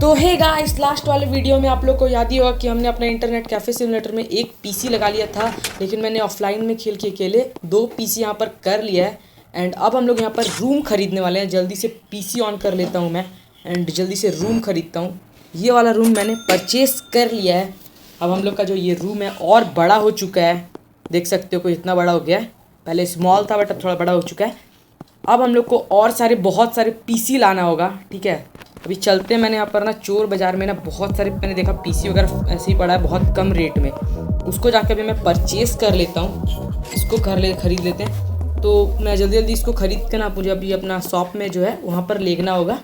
तो hey guys, last वाले video में आप लोग को याद ही होगा कि हमने अपने इंटरनेट कैफ़े सिमुलेटर में एक पीसी लगा लिया था, लेकिन मैंने ऑफलाइन में खेल के अकेले 2 पीसी यहाँ पर कर लिया है। एंड अब हम लोग यहाँ पर रूम खरीदने वाले हैं। जल्दी से पीसी ऑन कर लेता हूँ मैं एंड जल्दी से रूम खरीदता हूँ। ये वाला रूम मैंने परचेस कर लिया है। अब हम लोग का जो ये रूम है और बड़ा हो चुका है, देख सकते हो, कोई इतना बड़ा हो गया है। पहले स्मॉल था बट अब थोड़ा बड़ा हो चुका है। अब हम लोग को और बहुत सारे पीसी लाना होगा, ठीक है। अभी चलते हैं। मैंने यहाँ पर ना चोर बाज़ार में ना बहुत सारे मैंने देखा पीसी वगैरह ऐसे ही पड़ा है बहुत कम रेट में। उसको जाकर भी मैं परचेज़ कर लेता हूँ। इसको खरीद लेते हैं। तो मैं जल्दी इसको ख़रीद के ना मुझे अभी अपना शॉप में जो है वहाँ पर लेना होगा।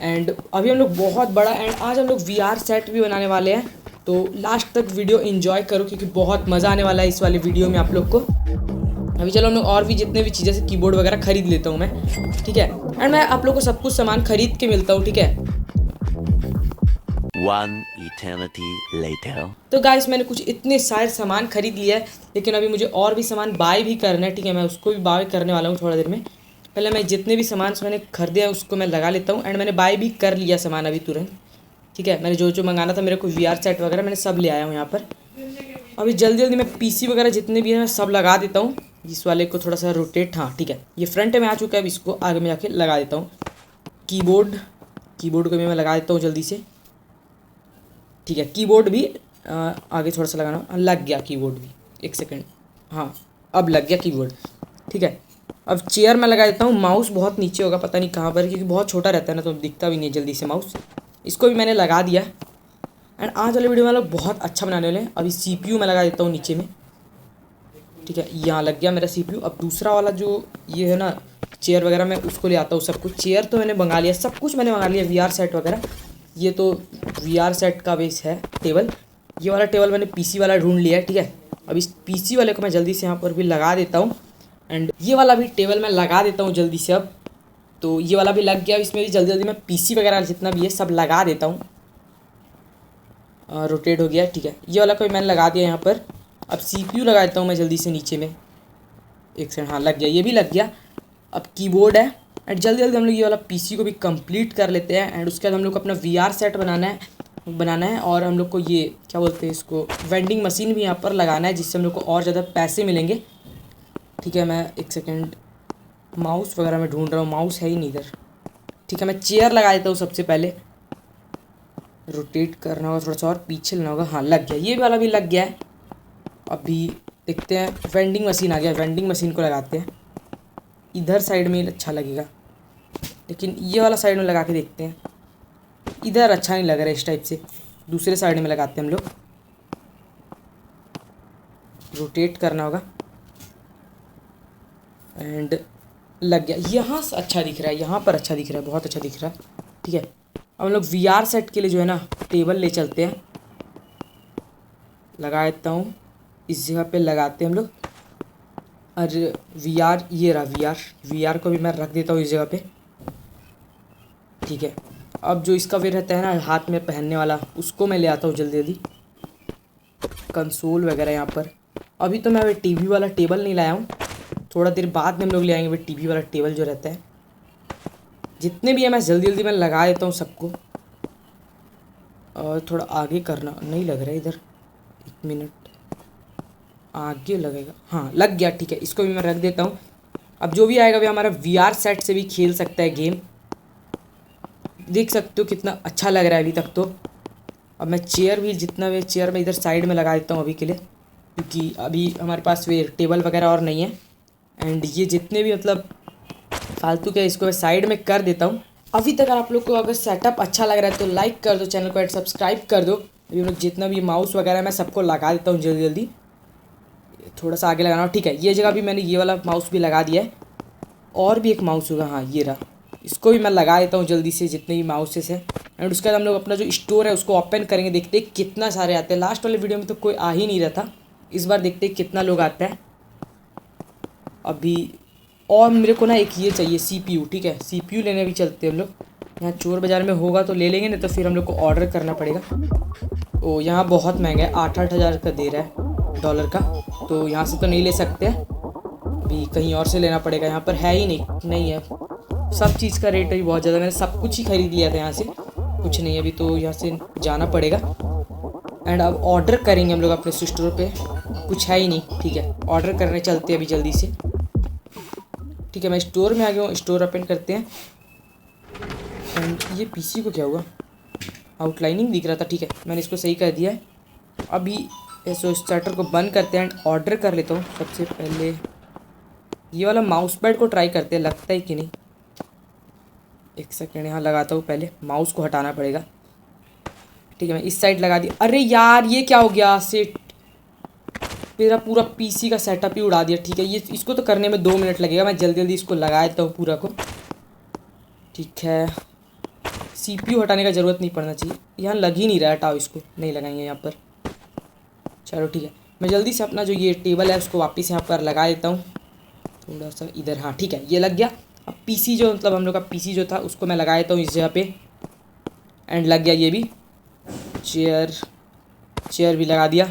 एंड अभी हम लोग बहुत बड़ा एंड आज हम लोग VR सेट भी बनाने वाले हैं। तो लास्ट तक वीडियो एंजॉय करो क्योंकि बहुत मज़ा आने वाला है इस वाले वीडियो में आप लोग को। अभी चलो हम लोग और भी जितने भी चीज़ें से कीबोर्ड वगैरह खरीद लेता हूँ मैं, ठीक है। एंड मैं आप लोग को सब कुछ सामान खरीद के मिलता हूँ, ठीक है। One eternity later. तो गाइस, मैंने कुछ इतने सारे सामान खरीद लिया है, लेकिन अभी मुझे और भी सामान बाय भी करना है, ठीक है। मैं उसको भी बाय करने वाला हूँ थोड़ा देर में। पहले मैं जितने भी सामान मैंने खरीदे हैं उसको मैं लगा लेता हूँ। एंड मैंने बाय भी कर लिया सामान अभी तुरंत, ठीक है। मैंने जो मंगाना था मेरे को VR सेट वगैरह मैंने सब ले आया हूँ यहाँ पर। अभी जल्दी मैं पीसी वगैरह जितने भी हैं मैं सब लगा देता हूँ। इस वाले को थोड़ा सा रोटेट, हाँ ठीक है, ये फ्रंट में आ चुका है। अब इसको आगे में जाके लगा देता हूँ। कीबोर्ड को भी मैं लगा देता हूँ जल्दी से, ठीक है। कीबोर्ड भी आगे थोड़ा सा लगाना, लग गया कीबोर्ड भी। एक सेकंड, हाँ अब लग गया कीबोर्ड, ठीक है। अब चेयर में लगा देता हूँ। माउस बहुत नीचे होगा, पता नहीं कहाँ पर, क्योंकि बहुत छोटा रहता है ना तो दिखता भी नहीं है जल्दी से माउस। इसको भी मैंने लगा दिया। एंड आज वाले वीडियो में लोग बहुत अच्छा बनाने वाले हैं। अभी CPU में लगा देता हूँ नीचे में, ठीक है। यहाँ लग गया मेरा CPU। अब दूसरा वाला जो ये है ना चेयर वगैरह, मैं उसको ले आता हूँ। सब कुछ चेयर तो मैंने मंगा लिया, सब कुछ मैंने मंगा लिया, VR सेट वगैरह। ये तो VR सेट का बेस है टेबल। ये वाला टेबल मैंने PC वाला ढूंढ लिया है, ठीक है। अब इस PC वाले को मैं जल्दी से यहाँ पर भी लगा देता हूँ। एंड ये वाला भी टेबल मैं लगा देता हूँ जल्दी से। अब तो ये वाला भी लग गया। इसमें भी जल्दी मैं PC वगैरह जितना भी है सब लगा देता हूँ। रोटेट हो गया, ठीक है। ये वाला कोई मैंने लगा दिया यहाँ पर। अब CPU लगा देता हूँ मैं जल्दी से नीचे में। एक सेकंड, हाँ लग गया, ये भी लग गया। अब कीबोर्ड है। एंड जल्दी हम लोग ये वाला PC को भी कंप्लीट कर लेते हैं। एंड उसके बाद हम लोग को अपना VR सेट बनाना है। और हम लोग को ये क्या बोलते हैं इसको, वेंडिंग मशीन भी यहाँ पर लगाना है, जिससे हम लोग को और ज़्यादा पैसे मिलेंगे, ठीक है। मैं एक सेकेंड माउस वगैरह मैं ढूंढ रहा हूँ, माउस है ही नहीं इधर, ठीक है। मैं चेयर लगा देता हूँ सबसे पहले। रोटेट करना होगा थोड़ा सा और पीछे लेना होगा, हाँ लग गया, ये वाला भी लग गया है। अभी देखते हैं, वेंडिंग मशीन आ गया, वेंडिंग मशीन को लगाते हैं। इधर साइड में अच्छा लगेगा, लेकिन ये वाला साइड में लगा के देखते हैं। इधर अच्छा नहीं लग रहा है, इस टाइप से दूसरे साइड में लगाते हैं हम लोग। रोटेट करना होगा एंड लग गया। यहाँ से अच्छा दिख रहा है, यहाँ पर अच्छा दिख रहा है, बहुत अच्छा दिख रहा है, ठीक है। अब हम लोग VR सेट के लिए जो है ना टेबल ले चलते हैं। लगा देता हूँ, इस जगह पे लगाते हैं हम लोग। और VR, ये रहा VR को भी मैं रख देता हूँ इस जगह पे, ठीक है। अब जो इसका वे रहता है ना हाथ में पहनने वाला, उसको मैं ले आता हूँ जल्दी। कंसोल वगैरह यहाँ पर। अभी तो मैं TV वाला टेबल नहीं लाया हूँ, थोड़ा देर बाद में हम लोग ले आएंगे TV वाला टेबल जो रहता है। जितने भी है मैं जल्दी में लगा देता हूँ सबको। और थोड़ा आगे करना, नहीं लग रहा है इधर, 1 मिनट आगे लगेगा, हाँ लग गया, ठीक है। इसको भी मैं रख देता हूँ। अब जो भी आएगा वो हमारा VR सेट से भी खेल सकता है गेम। देख सकते हो कितना अच्छा लग रहा है अभी तक तो। अब मैं चेयर भी जितना भी चेयर में इधर साइड में लगा देता हूँ अभी के लिए, क्योंकि अभी हमारे पास वे टेबल वगैरह और नहीं है। एंड ये जितने भी मतलब फालतू के, इसको मैं साइड में कर देता हूँ। अभी तक आप लोग को अगर सेटअप अच्छा लग रहा है तो लाइक कर दो, चैनल को सब्सक्राइब कर दो। अभी हम लोग जितना भी माउस वगैरह मैं सबको लगा देता हूँ जल्दी। थोड़ा सा आगे लगाना हो, ठीक है। ये जगह भी मैंने ये वाला माउस भी लगा दिया है। और भी एक माउस होगा, हाँ ये रहा, इसको भी मैं लगा देता हूँ जल्दी से जितने भी माउसेस हैं। एंड उसके बाद हम लोग अपना जो स्टोर है उसको ओपन करेंगे, देखते हैं कितना सारे आते हैं। लास्ट वाले वीडियो में तो कोई आ ही नहीं रहा था, इस बार देखते हैं कितना लोग आता है अभी। और मेरे को ना एक ये चाहिए CPU, ठीक है। CPU लेने भी चलते हैं हम लोग। यहाँ चोर बाज़ार में होगा तो ले लेंगे, नहीं तो फिर हम लोग को ऑर्डर करना पड़ेगा। ओ यहाँ बहुत महंगा है, 8-8 हज़ार का दे रहा है डॉलर का, तो यहाँ से तो नहीं ले सकते। अभी कहीं और से लेना पड़ेगा, यहाँ पर है ही नहीं है। सब चीज़ का रेट भी बहुत ज़्यादा, मैंने सब कुछ ही खरीद लिया था यहाँ से। कुछ नहीं, अभी तो यहाँ से जाना पड़ेगा। एंड अब ऑर्डर करेंगे हम लोग अपने स्टोर पे, कुछ है ही नहीं। ठीक है, ऑर्डर करने चलते हैं अभी जल्दी से। ठीक है, मैं स्टोर में आ गया हूँ, स्टोर ओपन करते हैं। एंड ये पीसी को क्या हुआ, आउटलाइनिंग दिख रहा था। ठीक है, मैंने इसको सही कर दिया है। अभी सो स्टार्टर को बंद करते हैं एंड ऑर्डर कर लेता हूँ। सबसे पहले ये वाला माउस पैड को ट्राई करते हैं, लगता है कि नहीं। एक सेकेंड यहाँ लगाता हूँ, पहले माउस को हटाना पड़ेगा। ठीक है, मैं इस साइड लगा दिया। अरे यार ये क्या हो गया, सेट मेरा पूरा पीसी का सेटअप ही उड़ा दिया। ठीक है, ये इसको तो करने में 2 मिनट लगेगा, मैं जल्दी जल्दी इसको लगा देता हूँ पूरा को। ठीक है, सीपीयू हटाने का ज़रूरत नहीं पड़ना चाहिए, यहाँ लग ही नहीं रहा। हटाओ इसको, नहीं लगाएंगे यहाँ पर। चलो ठीक है, मैं जल्दी से अपना जो ये टेबल है उसको वापस यहाँ पर लगा देता हूँ, थोड़ा सा इधर। हाँ ठीक है, ये लग गया। अब पीसी जो मतलब हम लोग का पीसी जो था उसको मैं लगा देता हूँ इस जगह पे। एंड लग गया ये भी। चेयर भी लगा दिया।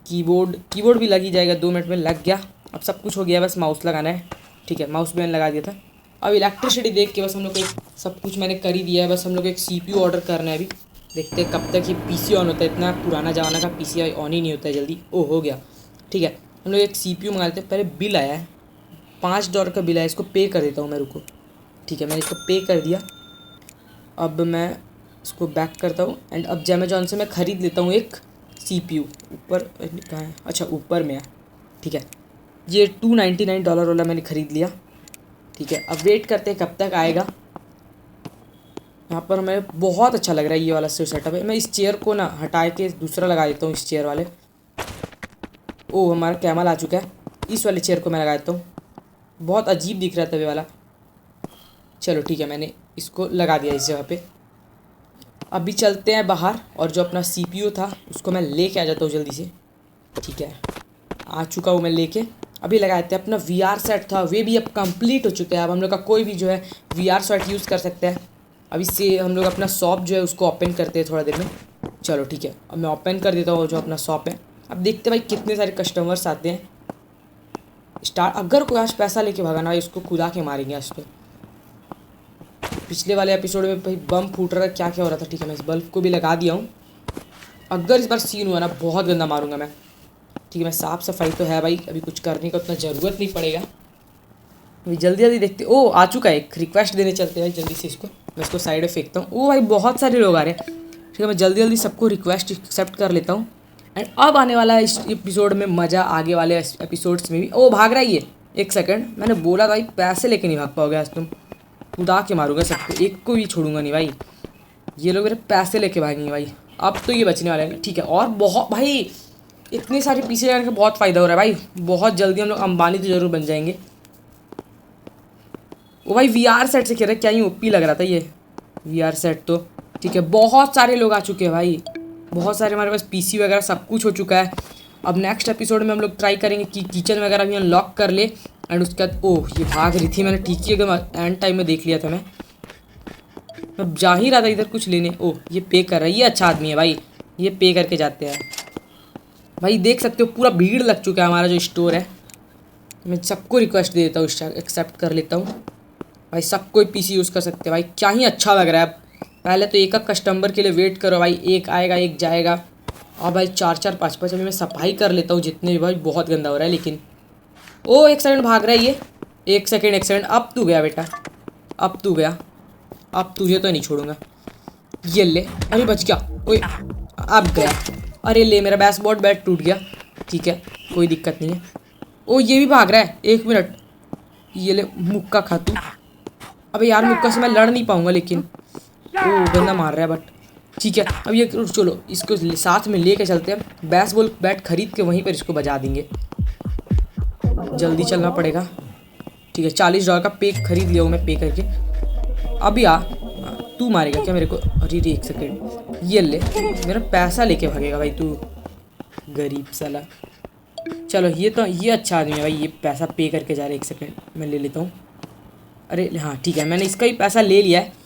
कीबोर्ड भी लग ही जाएगा, 2 मिनट में लग गया। अब सब कुछ हो गया, बस माउस लगाना है। ठीक है, माउस भी मैंने लगा दिया था। अब इलेक्ट्रिसिटी देख के बस हम लोग को सब कुछ मैंने कर ही दिया है। बस हम लोग एक सीपीयू ऑर्डर करना है अभी। देखते हैं कब तक ये पीसी ऑन होता है। इतना पुराना ज़माना का पीसी ऑन ही नहीं होता है जल्दी। ओ हो गया। ठीक है, हम लोग एक सीपीयू मंगा लेते हैं। पहले बिल आया है, $5 का बिल है, इसको पे कर देता हूँ मैं, रुको। ठीक है, मैंने इसको पे कर दिया। अब मैं इसको बैक करता हूँ एंड अब अमेज़ॉन से मैं ख़रीद लेता हूँ एक सीपीयू। ऊपर कहाँ है, अच्छा ऊपर में है। ठीक है, ये $299 वाला मैंने ख़रीद लिया। ठीक है, अब वेट करते हैं कब तक आएगा। यहाँ पर हमें बहुत अच्छा लग रहा है ये वाला सेटअप है। मैं इस चेयर को ना हटा के दूसरा लगा देता हूँ, इस चेयर वाले। ओ हमारा कैमल आ चुका है, इस वाले चेयर को मैं लगा देता हूँ। बहुत अजीब दिख रहा था ये वाला। चलो ठीक है, मैंने इसको लगा दिया इस जगह पे। अभी चलते हैं बाहर और जो अपना सीपीयू था उसको मैं लेके आ जाता हूँ जल्दी से। ठीक है, आ चुका हूँ मैं लेके। अभी लगाते हैं अपना वीआर सेट था, वे भी अब कंप्लीट हो चुका है। अब हम लोग का कोई भी जो है वीआर सेट यूज़ कर सकता है। अब इससे हम लोग अपना शॉप जो है उसको ओपन करते हैं थोड़ा देर में। चलो ठीक है, अब मैं ओपन कर देता हूँ जो अपना शॉप है। अब देखते हैं भाई कितने सारे कस्टमर्स आते हैं। अगर कोई आज पैसा लेके भागा भाई उसको खुदा के मारेंगे आज तो। पिछले वाले एपिसोड में भाई बम फूट रहा था, क्या क्या हो रहा था। ठीक है, मैं इस बल्ब को भी लगा दिया हूँ। अगर इस बार सीन हुआ ना बहुत गंदा मारूंगा मैं। ठीक है, मैं साफ़ सफाई तो है भाई, अभी कुछ करने का उतना ज़रूरत नहीं पड़ेगा। अभी जल्दी जल्दी देखते। ओ आ चुका है, एक रिक्वेस्ट देने चलते हैं जल्दी से। इसको मैं इसको साइड में फेंकता हूँ। ओ भाई बहुत सारे लोग आ रहे हैं। ठीक है, मैं जल्दी जल्दी सबको रिक्वेस्ट एक्सेप्ट कर लेता हूँ। एंड अब आने वाला है इस एपिसोड में मज़ा, आगे वाले एपिसोड्स में भी। ओ भाग रहा है ये, एक सेकंड, मैंने बोला था भाई पैसे लेके नहीं भाग पाओगे आज तुम। खुदा के मारूंगा सबको, एक को भी छोड़ूंगा नहीं भाई। ये लोग मेरे पैसे लेके भागेंगे भाई। अब तो ये बचने वाले हैं। ठीक है, और बहुत भाई इतने सारे पीछे जाने का बहुत फ़ायदा हो रहा है भाई। बहुत जल्दी हम लोग अंबानी तो ज़रूर बन जाएंगे। वो भाई वीआर सेट से कह रहे क्या ही ओपी लग रहा था ये वीआर सेट तो। ठीक है, बहुत सारे लोग आ चुके हैं भाई, बहुत सारे हमारे पास पीसी वगैरह सब कुछ हो चुका है। अब नेक्स्ट एपिसोड में हम लोग ट्राई करेंगे कि किचन वगैरह भी अनलॉक कर ले। एंड उसके बाद ओह ये भाग रही थी, मैंने ठीक ही एकदम एंड टाइम में देख लिया था। मैं जा ही रहा था इधर कुछ लेने। ओह ये पे कर रहा है, ये अच्छा आदमी है भाई, ये पे करके जाते हैं भाई। देख सकते हो पूरा भीड़ लग चुका है हमारा जो स्टोर है। मैं सबको रिक्वेस्ट दे देता हूँ, एक्सेप्ट कर लेता हूँ भाई। सब कोई पीसी यूज़ कर सकते हैं भाई, क्या ही अच्छा लग रहा है। पहले तो एक कस्टमर के लिए वेट करो भाई, एक आएगा एक जाएगा। और भाई 4-4 5-5 अभी मैं सफाई कर लेता हूँ जितने भी भाई, बहुत गंदा हो रहा है। लेकिन ओ एक सेकंड भाग रहा है ये, एक सेकंड। अब तू गया बेटा, अब तू गया, अब तुझे तो नहीं छोड़ूंगा। ये ले, अभी बच गया। ओए अब गया, अरे ले मेरा बेसबॉल बैट टूट गया। ठीक है कोई दिक्कत नहीं है। ओ ये भी भाग रहा है, 1 मिनट, ये ले मुक्का खा तू। अबे यार मुक्का से मैं लड़ नहीं पाऊंगा, लेकिन ओ गंदा मार रहा है बट ठीक है। अब ये चलो इसको साथ में लेके चलते हैं, बेसबॉल बैट खरीद के वहीं पर इसको बजा देंगे। जल्दी चलना पड़ेगा। ठीक है, $40 का पे खरीद लिया हूँ मैं, पे करके। अभी आ, तू मारेगा क्या मेरे को? अरे रे 1 सेकेंड, ये ले मेरा पैसा लेके भागेगा भाई तू, गरीब साला। चलो ये अच्छा आदमी है भाई, ये पैसा पे करके जा रहा है। 1 सेकेंड मैं ले लेता हूँ। अरे हाँ ठीक है, मैंने इसका ही पैसा ले लिया है।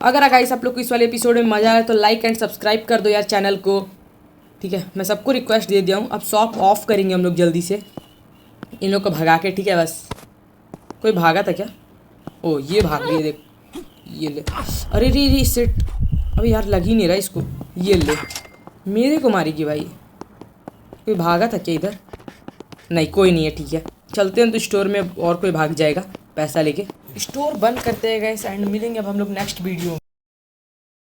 अगर गाइस आप लोग को इस वाले एपिसोड में मज़ा आया तो लाइक एंड सब्सक्राइब कर दो यार चैनल को। ठीक है, मैं सबको रिक्वेस्ट दे दिया हूँ। अब शॉप ऑफ करेंगे हम लोग जल्दी से, इन लोग को भगा के। ठीक है, बस कोई भागा था क्या? ओ ये भाग रही है, देख ये ले। अरे रे रे सेट, अबे यार लग ही नहीं रहा इसको। ये ले, मेरे को मारेगी भाई। कोई भागा था क्या इधर? नहीं कोई नहीं है, ठीक है चलते हैं। तो स्टोर में और कोई भाग जाएगा पैसा लेके। स्टोर बंद करते हैं गाइस एंड मिलेंगे अब हम लोग नेक्स्ट वीडियो में।